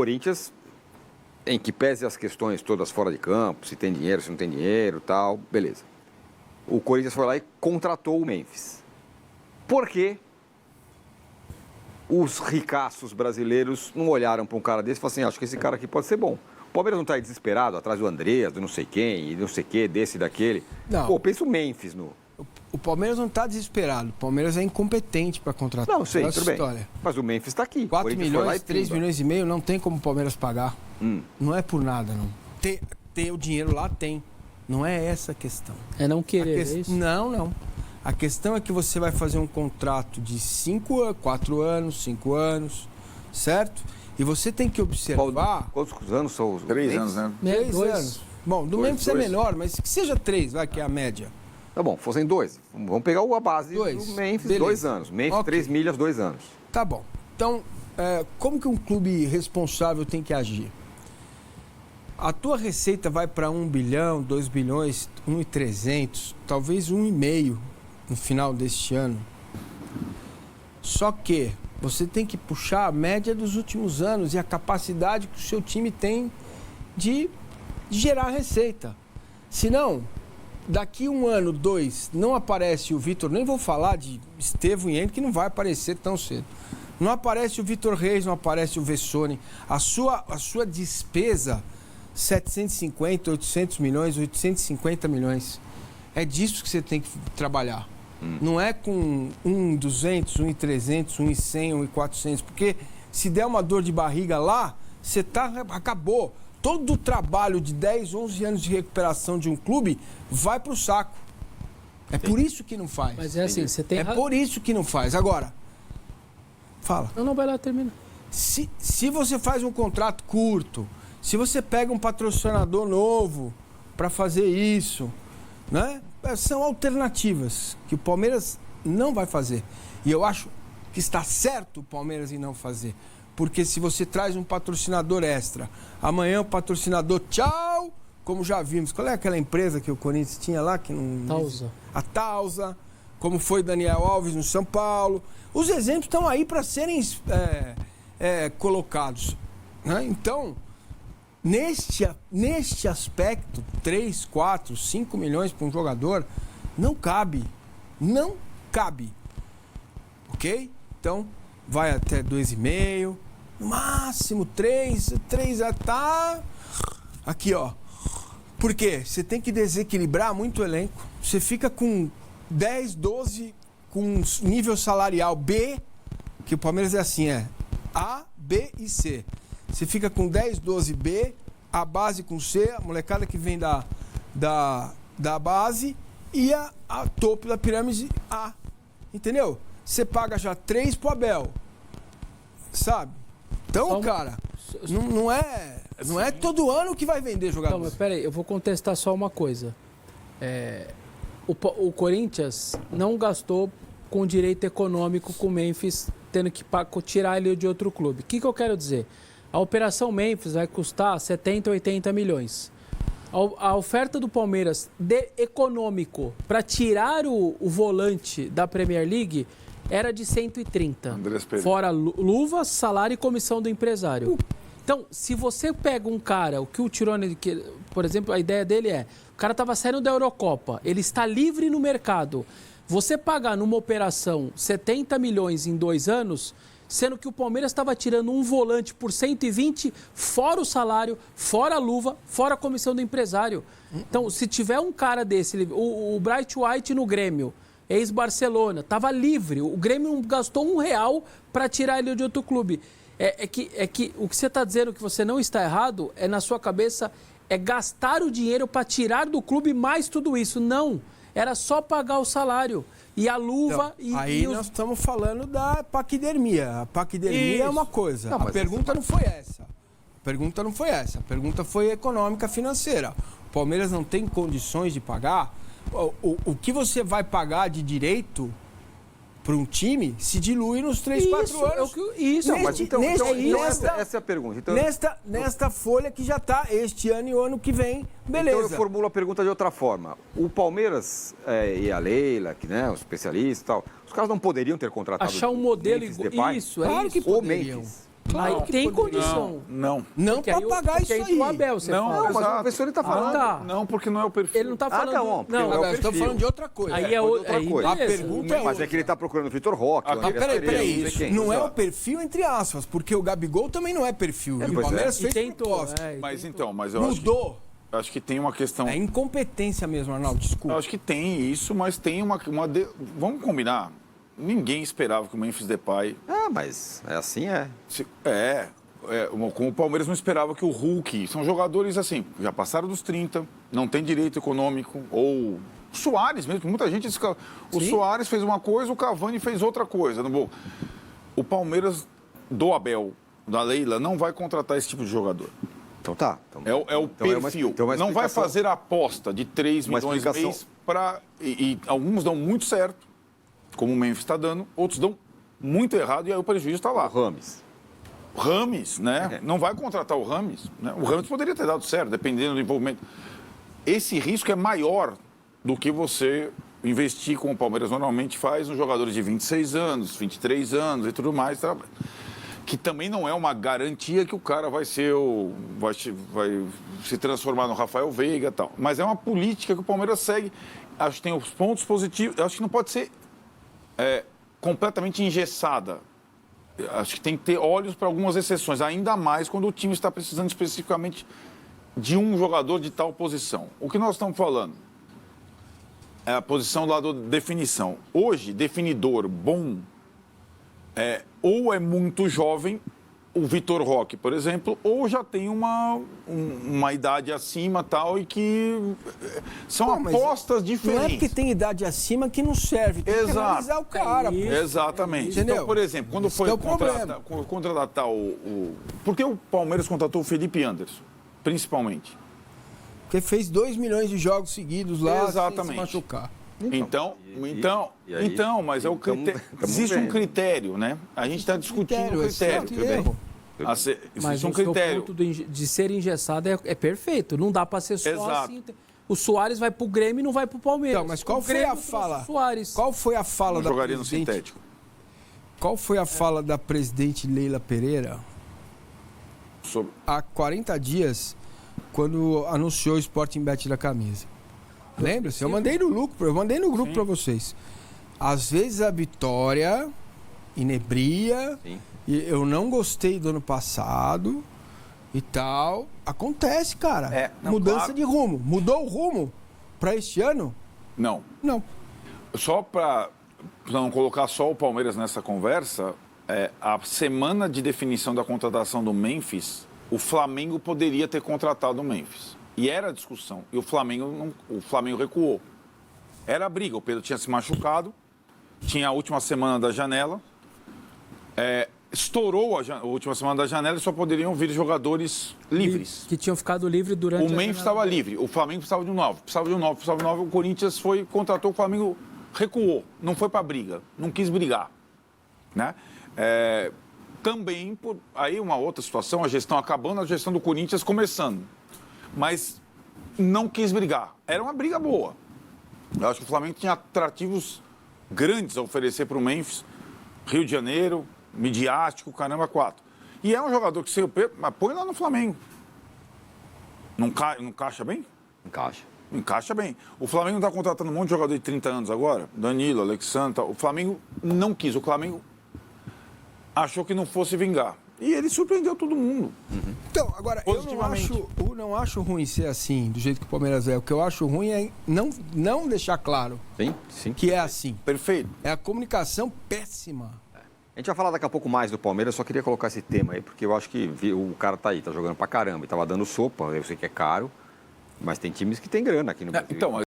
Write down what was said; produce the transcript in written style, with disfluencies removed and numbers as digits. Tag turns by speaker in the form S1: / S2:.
S1: Corinthians, em que pese as questões todas fora de campo, se tem dinheiro, se não tem dinheiro, tal, beleza. O Corinthians foi lá e contratou o Memphis. Por quê? Os ricaços brasileiros não olharam para um cara desse e falaram assim, acho que esse cara aqui pode ser bom. O Palmeiras não está aí desesperado, atrás do Andreas, do não sei quem, e não sei quê, desse e daquele.
S2: Não.
S1: Pô, pensa o Memphis no...
S2: O Palmeiras não está desesperado. O Palmeiras é incompetente para contratar.
S1: Não, sei,
S2: essa
S1: tudo
S2: história.
S1: bem. Mas o Memphis está aqui.
S2: 4 milhões, 3 milhões e meio, não tem como o Palmeiras pagar. Não é por nada, não. Ter o dinheiro lá, tem. Não é essa a questão.
S3: É não querer, é isso?
S2: Não. A questão é que você vai fazer um contrato de 4 anos, 5 anos, certo? E você tem que observar...
S1: Quantos anos são os...
S4: 3 anos, né?
S2: 3
S3: 2
S2: anos. Bom, do Memphis é menor, mas que seja 3, vai, que é a média.
S1: Tá bom, fossem 2. Vamos pegar a base do Memphis,
S2: Beleza.
S1: 2 anos. Memphis,
S2: Ok.
S1: 3 milhas, 2 anos.
S2: Tá bom. Então, como que um clube responsável tem que agir? A tua receita vai para 1 bilhão, 2 bilhões, 1,300, talvez 1,5 no final deste ano. Só que você tem que puxar a média dos últimos anos e a capacidade que o seu time tem de gerar receita. Senão, daqui 1 ano, 2, não aparece o Vitor, nem vou falar de Estevão e Henrique, que não vai aparecer tão cedo. Não aparece o Vitor Reis, não aparece o Vessone. A sua despesa, 750, 800 milhões, 850 milhões. É disso que você tem que trabalhar. Não é com 1,200, 1,300, 1,100, 1,400. Porque se der uma dor de barriga lá, você acabou. Todo o trabalho de 10, 11 anos de recuperação de um clube vai para o saco. É por isso que não faz.
S3: Mas é assim, você tem...
S2: Por isso que não faz. Agora, fala.
S3: Não, vai lá, termina.
S2: Se você faz um contrato curto, se você pega um patrocinador novo para fazer isso, né? São alternativas que o Palmeiras não vai fazer. E eu acho que está certo o Palmeiras em não fazer. Porque se você traz um patrocinador extra, amanhã o patrocinador, tchau, como já vimos. Qual é aquela empresa que o Corinthians tinha lá? Que não...
S3: Tausa.
S2: A Tausa, como foi Daniel Alves no São Paulo. Os exemplos estão aí para serem colocados. Né? Então, neste aspecto, 3, 4, 5 milhões para um jogador, não cabe. Não cabe. Ok? Então, vai até 2,5, no máximo 3 tá aqui, ó. Por quê? Você tem que desequilibrar muito o elenco. Você fica com 10, 12, com nível salarial B, que o Palmeiras é assim, A, B e C. Você fica com 10, 12 B, a base com C, a molecada que vem da base e a topo da pirâmide A. Entendeu? Você paga já 3 pro Abel. Sabe? Então, cara, não é todo ano que vai vender jogador.
S3: Não, mas peraí, eu vou contestar só uma coisa. O Corinthians não gastou com direito econômico com o Memphis, tendo que tirar ele de outro clube. O que eu quero dizer? A operação Memphis vai custar 70, 80 milhões. A oferta do Palmeiras de econômico para tirar o volante da Premier League era de 130. Fora luva, salário e comissão do empresário. Então, se você pega um cara, o que o Tirone, por exemplo, a ideia dele o cara estava saindo da Eurocopa, ele está livre no mercado. Você pagar numa operação 70 milhões em 2 anos, sendo que o Palmeiras estava tirando um volante por 120, fora o salário, fora a luva, fora a comissão do empresário. Então, se tiver um cara desse, o Bright White no Grêmio, ex-Barcelona, estava livre. O Grêmio não gastou R$1 para tirar ele de outro clube. É que o que você está dizendo que você não está errado, na sua cabeça, gastar o dinheiro para tirar do clube mais tudo isso. Não. Era só pagar o salário. E a luva...
S2: Então, aí nós estamos falando da paquidermia. A paquidermia é uma coisa. A pergunta não foi essa. A pergunta foi econômica, financeira. O Palmeiras não tem condições de pagar. O que você vai pagar de direito para um time se dilui nos 3, 4 anos.
S3: Isso.
S1: Essa é a pergunta. Então,
S2: nesta folha que já está este ano e o ano que vem, beleza.
S1: Então eu formulo a pergunta de outra forma. O Palmeiras e a Leila, que, né, os especialistas e tal, os caras não poderiam ter contratado
S3: achar um modelo
S1: igual.
S3: Isso,
S2: claro que
S1: ou
S2: poderiam.
S1: Memphis.
S2: Claro
S3: Aí
S2: que
S3: tem
S2: poderia.
S3: condição.
S4: Não.
S2: Não
S3: Porque
S2: para
S3: aí
S2: pagar
S3: porque
S2: isso
S3: aí do
S2: aí.
S3: Abel, você
S4: Não,
S3: fala.
S1: Não, mas
S4: exato.
S1: o professor ele tá falando.
S3: tá.
S4: Não, porque não é o perfil.
S3: Ele não tá
S1: Ah,
S3: falando...
S1: tá bom.
S3: Não,
S2: Agora,
S1: perfil.
S2: estamos falando de outra coisa.
S3: aí é
S1: outra
S3: aí
S1: coisa.
S2: A
S3: beleza.
S2: pergunta é
S1: Mas é que ele tá procurando o Vitor Roque. o
S2: Mas
S1: Andreas Pereira,
S2: peraí.
S1: não sei quem.
S2: Não é o
S1: Exato.
S2: perfil, entre aspas, porque o Gabigol também não é perfil. E o
S1: pois
S2: Palmeiras
S3: E
S2: fez
S3: tentou,
S2: proposta.
S4: Mas então, mas eu
S2: Mudou.
S4: acho que tem uma questão...
S2: É incompetência mesmo, Arnaldo,
S4: Eu
S2: desculpa.
S4: acho que tem isso, mas tem Vamos combinar. Ninguém esperava que o Memphis Depay...
S1: Ah, mas é assim, é.
S4: Como o Palmeiras não esperava que o Hulk... São jogadores assim, já passaram dos 30, não tem direito econômico, ou... O Suárez mesmo, muita gente diz que o Suárez fez uma coisa, o Cavani fez outra coisa. O Palmeiras do Abel, da Leila, não vai contratar esse tipo de jogador.
S1: Então tá.
S4: É o perfil. Não vai fazer a aposta de 3 milhões mês para... E alguns dão muito certo, como o Memphis está dando, outros dão muito errado e aí o prejuízo está lá.
S1: O
S4: Rames, né? Não vai contratar o Rames. Né? O Rames poderia ter dado certo, dependendo do envolvimento. Esse risco é maior do que você investir, como o Palmeiras normalmente faz, nos jogadores de 26 anos, 23 anos e tudo mais. Que também não é uma garantia que o cara vai ser vai se transformar no Rafael Veiga e tal. Mas é uma política que o Palmeiras segue. Acho que tem os pontos positivos. Acho que não pode ser completamente engessada. Acho que tem que ter olhos para algumas exceções, ainda mais quando o time está precisando especificamente de um jogador de tal posição. O que nós estamos falando é a posição lá da definição. Hoje, definidor bom ou é muito jovem, o Vitor Roque, por exemplo, ou já tem uma idade acima tal e que são apostas diferentes.
S2: Não é porque tem idade acima que não serve. Tem que analisar o cara.
S3: Isso.
S4: Exatamente.
S2: Entendeu?
S4: Então, por exemplo, quando foi contratar Por que o Palmeiras contratou o Felipe Anderson, principalmente?
S2: Porque fez 2 milhões de jogos seguidos lá
S4: Exatamente.
S2: sem se machucar.
S4: Mas é o critério. Existe um critério, né? A gente está discutindo o critério.
S2: Certo, erro.
S3: Mas
S4: Existe um
S3: o seu
S4: critério.
S3: ponto de ser engessado é perfeito. Não dá para ser só
S4: Exato.
S3: assim. O Soares vai pro Grêmio e não vai pro Palmeiras.
S2: Então, mas qual
S3: O
S2: foi
S3: Grêmio
S2: a
S3: trouxe
S2: fala?
S3: o Soares.
S2: Qual foi a fala da
S4: Jogaria no
S2: presidente?
S4: sintético.
S2: Qual foi a fala da presidente Leila Pereira há 40 dias, quando anunciou o Sporting Bet da camisa? Lembra-se? Eu mandei no grupo para vocês. Às vezes a vitória inebria, e eu não gostei do ano passado e tal. Acontece, cara. Mudança de rumo. Mudou o rumo para este ano?
S4: Não.
S2: Não.
S4: Só para não colocar só o Palmeiras nessa conversa, a semana de definição da contratação do Memphis, o Flamengo poderia ter contratado o Memphis. E era a discussão. E o Flamengo recuou. Era a briga. O Pedro tinha se machucado, tinha a última semana da janela, estourou a última semana da janela e só poderiam vir jogadores livres.
S3: Que tinham ficado livres durante
S4: O Memphis estava livre, o Flamengo precisava de um novo. Precisava de um novo. O Corinthians contratou, o Flamengo recuou, não foi para briga, não quis brigar. Né? Também, aí uma outra situação, a gestão acabando, a gestão do Corinthians começando. Mas não quis brigar. Era uma briga boa. Eu acho que o Flamengo tinha atrativos grandes a oferecer para o Memphis. Rio de Janeiro, midiático, caramba, 4. E é um jogador que, mas põe lá no Flamengo. Não encaixa bem? Encaixa bem. O Flamengo está contratando um monte de jogador de 30 anos agora. Danilo, Alexandre. O Flamengo não quis. O Flamengo achou que não fosse vingar. E ele surpreendeu todo mundo.
S2: Então, agora, eu não acho ruim ser assim, do jeito que o Palmeiras é. O que eu acho ruim é não deixar claro que é assim.
S4: Perfeito.
S2: É a comunicação péssima.
S1: A gente vai falar daqui a pouco mais do Palmeiras, só queria colocar esse tema aí, porque eu acho que o cara tá aí, tá jogando pra caramba, e tava dando sopa, eu sei que é caro, mas tem times que tem grana aqui no Brasil.
S4: Então,